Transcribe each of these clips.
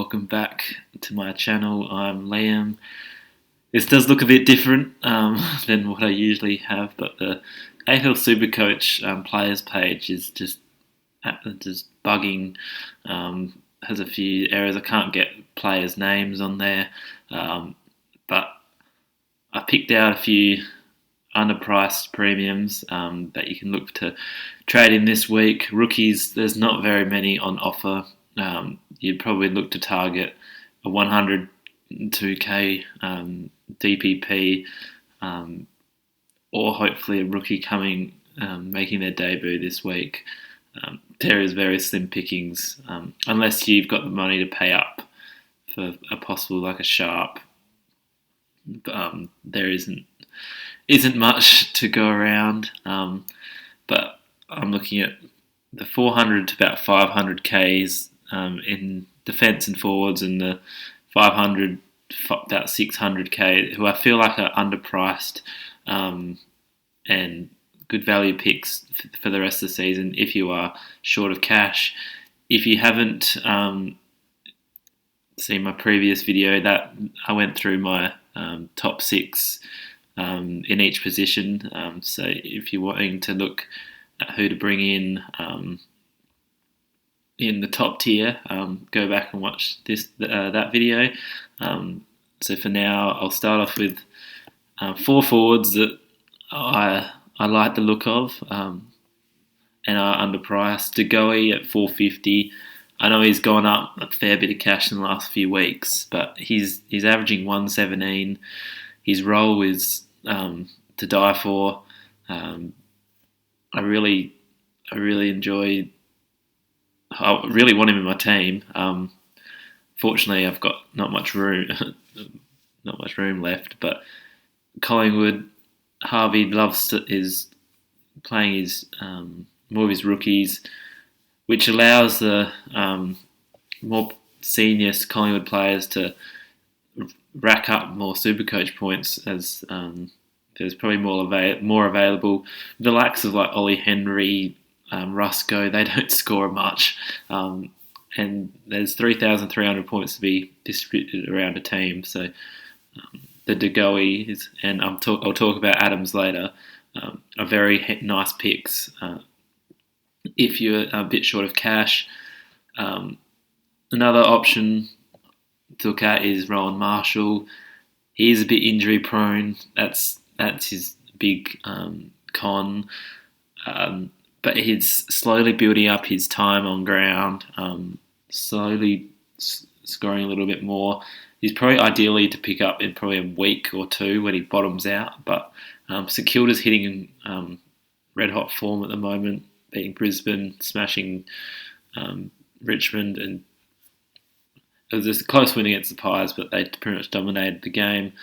welcome back to my channel. I'm Liam. This does look a bit different than what I usually have, but the AFL SuperCoach players page is just bugging. Has a few errors. I can't get players' names on there, but I picked out a few underpriced premiums that you can look to trade in this week. Rookies, there's not very many on offer. You'd probably look to target a 102k DPP, or hopefully a rookie making their debut this week. There is very slim pickings, unless you've got the money to pay up for a possible like a Sharp. There isn't much to go around, but I'm looking at the 400 to about 500Ks in defence and forwards, and the 500 about 600K, who I feel like are underpriced and good value picks for the rest of the season if you are short of cash. If you haven't seen my previous video, that I went through my top six in each position. So if you're wanting to look at who to bring in the top tier, go back and watch that video. So for now, I'll start off with four forwards that I like the look of and are underpriced. De Goey at 450. I know he's gone up a fair bit of cash in the last few weeks, but he's averaging 117. His role is to die for. I really enjoy. I really want him in my team. Fortunately, I've got not much room left. But Collingwood, Harvey is playing his more of his rookies, which allows the more senior Collingwood players to rack up more SuperCoach points, as there's probably more available. The likes of like Ollie Henry, Rusco, they don't score much, and there's 3,300 points to be distributed around a team. So the De Goey is, and I'll talk about Adams later, are very nice picks if you're a bit short of cash. Another option to look at is Rowan Marshall. He is a bit injury prone. That's his big con. But he's slowly building up his time on ground, slowly scoring a little bit more. He's probably ideally to pick up in probably a week or two when he bottoms out. But St Kilda's hitting red hot form at the moment, beating Brisbane, smashing Richmond, and it was a close win against the Pies, but they pretty much dominated the game.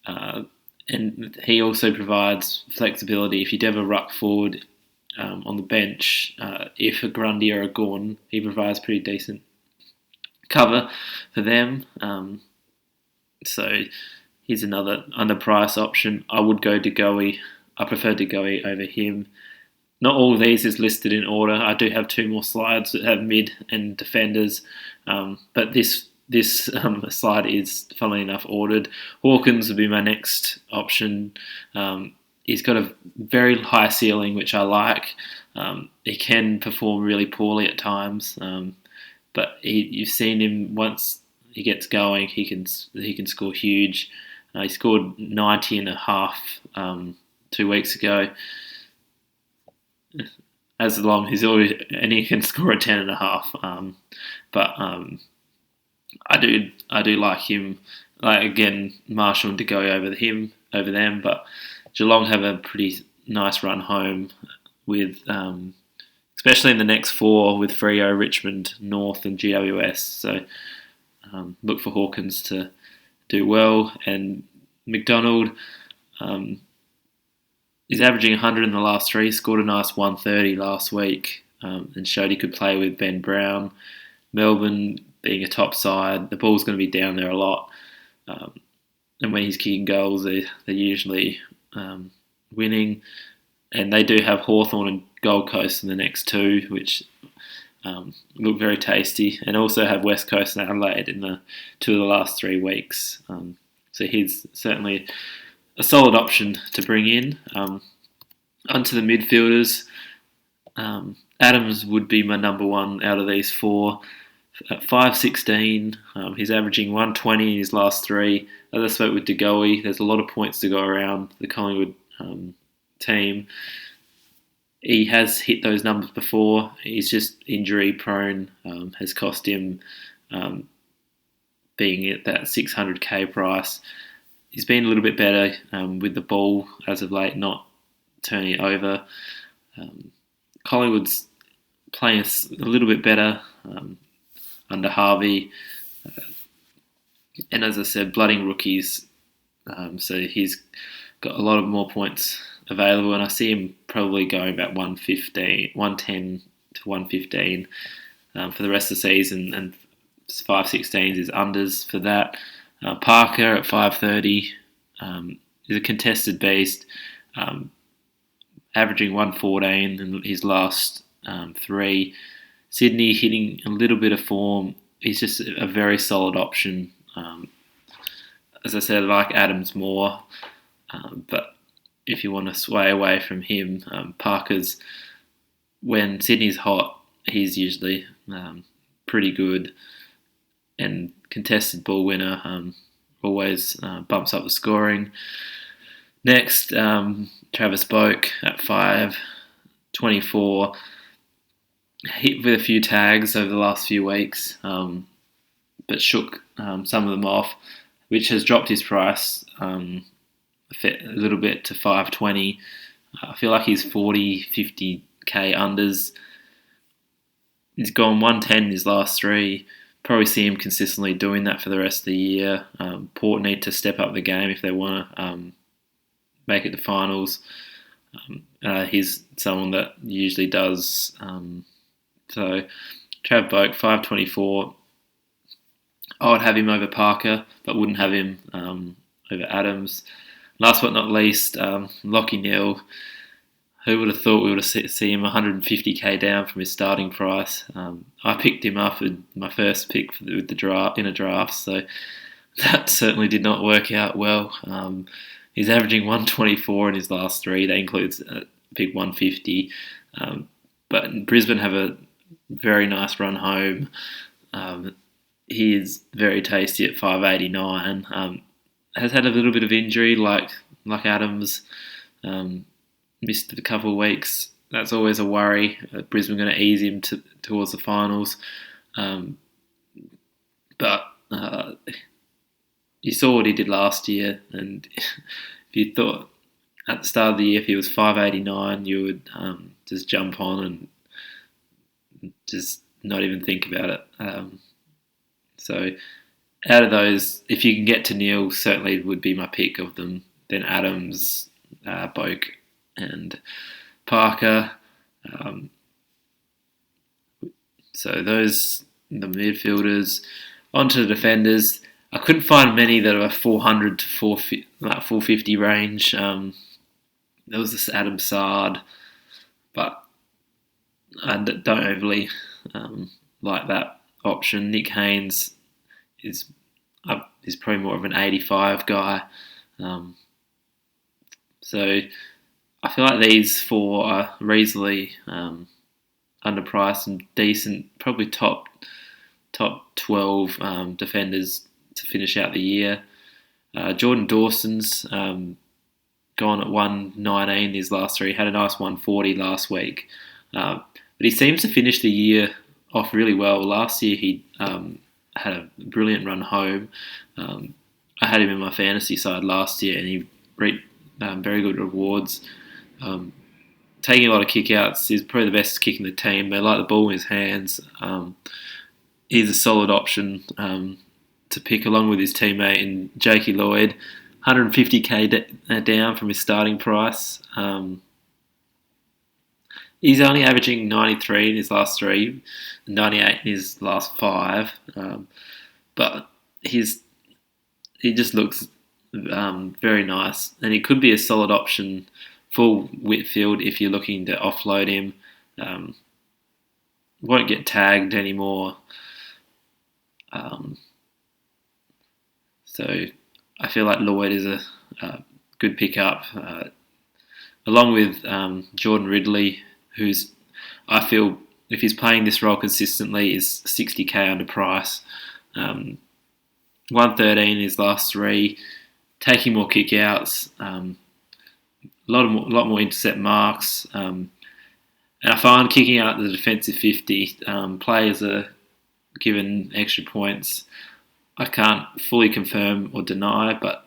And he also provides flexibility. If you do have a ruck forward on the bench, if a Grundy or a Gawn, he provides pretty decent cover for them. So here's another underpriced option. I would go De Goey. I prefer De Goey over him. Not all of these is listed in order. I do have two more slides that have mid and defenders, but this slide is, funnily enough, ordered. Hawkins would be my next option. He's got a very high ceiling, which I like. He can perform really poorly at times, but you've seen him once he gets going. He can score huge. He scored 90 and a half 2 weeks ago. As long as he can score a 10 and a half. But I do like him. Like again, Marshall and De Goey over them, but Geelong have a pretty nice run home with, especially in the next four with Freo, Richmond, North, and GWS. So look for Hawkins to do well, and McDonald. He's averaging 100 in the last three, scored a nice 130 last week, and showed he could play with Ben Brown. Melbourne being a top side, the ball's going to be down there a lot. And when he's kicking goals, they're usually winning. And they do have Hawthorn and Gold Coast in the next two, which look very tasty, and also have West Coast and Adelaide in the 2 of the last 3 weeks. So he's certainly a solid option to bring in. Onto the midfielders, Adams would be my number one out of these 4. At 5'16", he's averaging 120 in his last 3. As I spoke with De Goey, there's a lot of points to go around the Collingwood team. He has hit those numbers before. He's just injury prone, has cost him being at that 600k price. He's been a little bit better with the ball as of late, not turning it over. Collingwood's playing a little bit better under Harvey. And as I said, blooding rookies. So he's got a lot of more points available, and I see him probably going about 110 to 115 for the rest of the season, and 516s is unders for that. Parker at 530 is a contested beast, averaging 114 in his last 3. Sydney hitting a little bit of form. He's just a very solid option. As I said, I like Adams more, but if you want to sway away from him, Parker's, when Sydney's hot, he's usually pretty good, and contested ball winner, always bumps up the scoring. Next, Travis Boak at 5.24, hit with a few tags over the last few weeks, but shook some of them off, which has dropped his price a little bit to 5.20. I feel like he's 40, 50k unders. He's gone 110 in his last 3. Probably see him consistently doing that for the rest of the year. Port need to step up the game if they want to make it to finals. He's someone that usually does. So Trav Boak, 5.24. I would have him over Parker, but wouldn't have him over Adams. Last but not least, Lachie Neale. Who would have thought we would have seen him 150k down from his starting price? I picked him up with my first pick with the draft in a draft, so that certainly did not work out well. He's averaging 124 in his last 3. That includes pick 150. But Brisbane have a very nice run home. He is very tasty at 5.89. Has had a little bit of injury, like Adams. Missed a couple of weeks. That's always a worry. Brisbane going to ease him towards the finals. But you saw what he did last year, and if you thought at the start of the year if he was 5.89, you would just jump on and just not even think about it. So out of those, if you can get to Neale, certainly would be my pick of them. Then Adams, Boak, and Parker. So those the midfielders. Onto the defenders. I couldn't find many that are 400 to 450 range. There was this Adam Sard, but I don't overly like that option. Nick Haynes is probably more of an 85 guy. So I feel like these 4 are reasonably underpriced and decent, probably top 12 defenders to finish out the year. Jordan Dawson's gone at 119 his last 3. Had a nice 140 last week. But he seems to finish the year off really well. Last year he had a brilliant run home. I had him in my fantasy side last year, and he reaped very good rewards. Taking a lot of kick-outs. He's probably the best kick in the team. They like the ball in his hands. He's a solid option to pick along with his teammate in Jakey Lloyd. 150k down from his starting price. He's only averaging 93 in his last 3, 98 in his last 5. But he just looks very nice, and he could be a solid option for Whitfield if you're looking to offload him. won't get tagged anymore. So I feel like Lloyd is a good pickup, along with Jordan Ridley, who's, I feel, if he's playing this role consistently, is 60k underpriced. 113 his last three, taking more kickouts, a lot more intercept marks, and I find kicking out the defensive 50, players are given extra points. I can't fully confirm or deny, but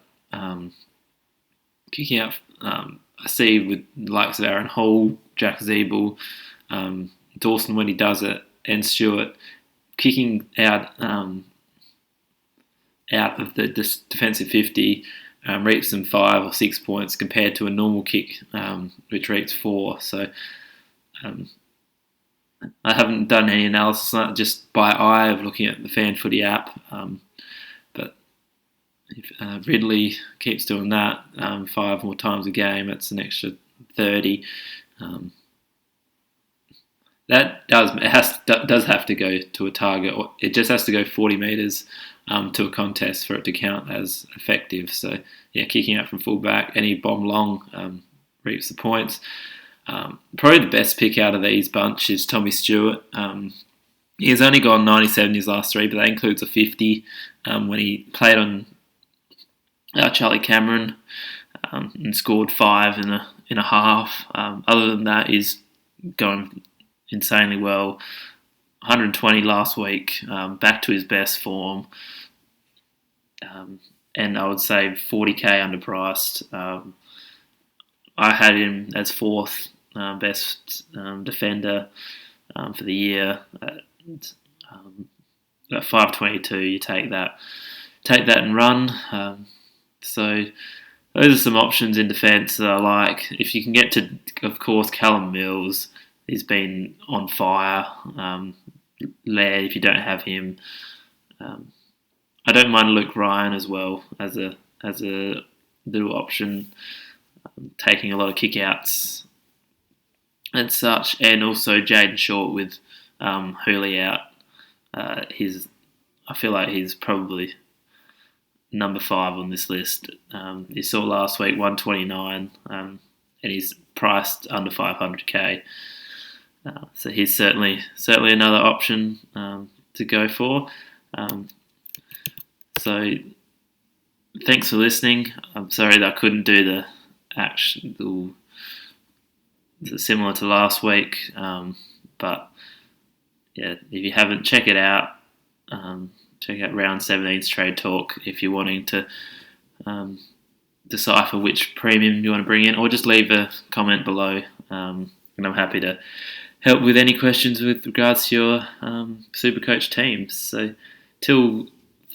kicking out, I see with the likes of Aaron Hall, Jack Zeeble, Dawson when he does it, and Stewart, kicking out of the defensive 50 reaps them 5 or 6 points compared to a normal kick, which reaps 4. So I haven't done any analysis on it, just by eye of looking at the Fan Footy app. But if Ridley keeps doing that 5 more times a game, that's an extra 30. That does have to go to a target. It just has to go 40 metres to a contest for it to count as effective. So yeah, kicking out from fullback, any bomb long reaps the points. Probably the best pick out of these bunch is Tommy Stewart. He's only gone 97 his last 3, but that includes a 50 when he played on Charlie Cameron and scored 5 in a half. Other than that, he's going insanely well. 120 last week, back to his best form, and I would say 40k underpriced. I had him as 4th best defender for the year. At 522, you take that and run. So those are some options in defence that I like. If you can get to, of course, Callum Mills, he's been on fire. Laird, if you don't have him, I don't mind Luke Ryan as well as a little option, taking a lot of kickouts and such, and also Jaden Short with Hooley out. I feel like he's probably number 5 on this list. You saw last week 129, and he's priced under 500k. So he's certainly another option to go for. So thanks for listening. I'm sorry that I couldn't do the actual similar to last week, but yeah, if you haven't, check it out. Check out Round 17's Trade Talk if you're wanting to decipher which premium you want to bring in, or just leave a comment below, and I'm happy to help with any questions with regards to your SuperCoach teams. So till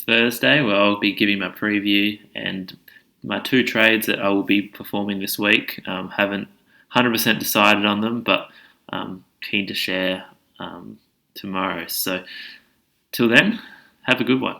Thursday, where I'll be giving my preview and my 2 trades that I will be performing this week. Haven't 100% decided on them, but keen to share tomorrow. So till then, have a good one.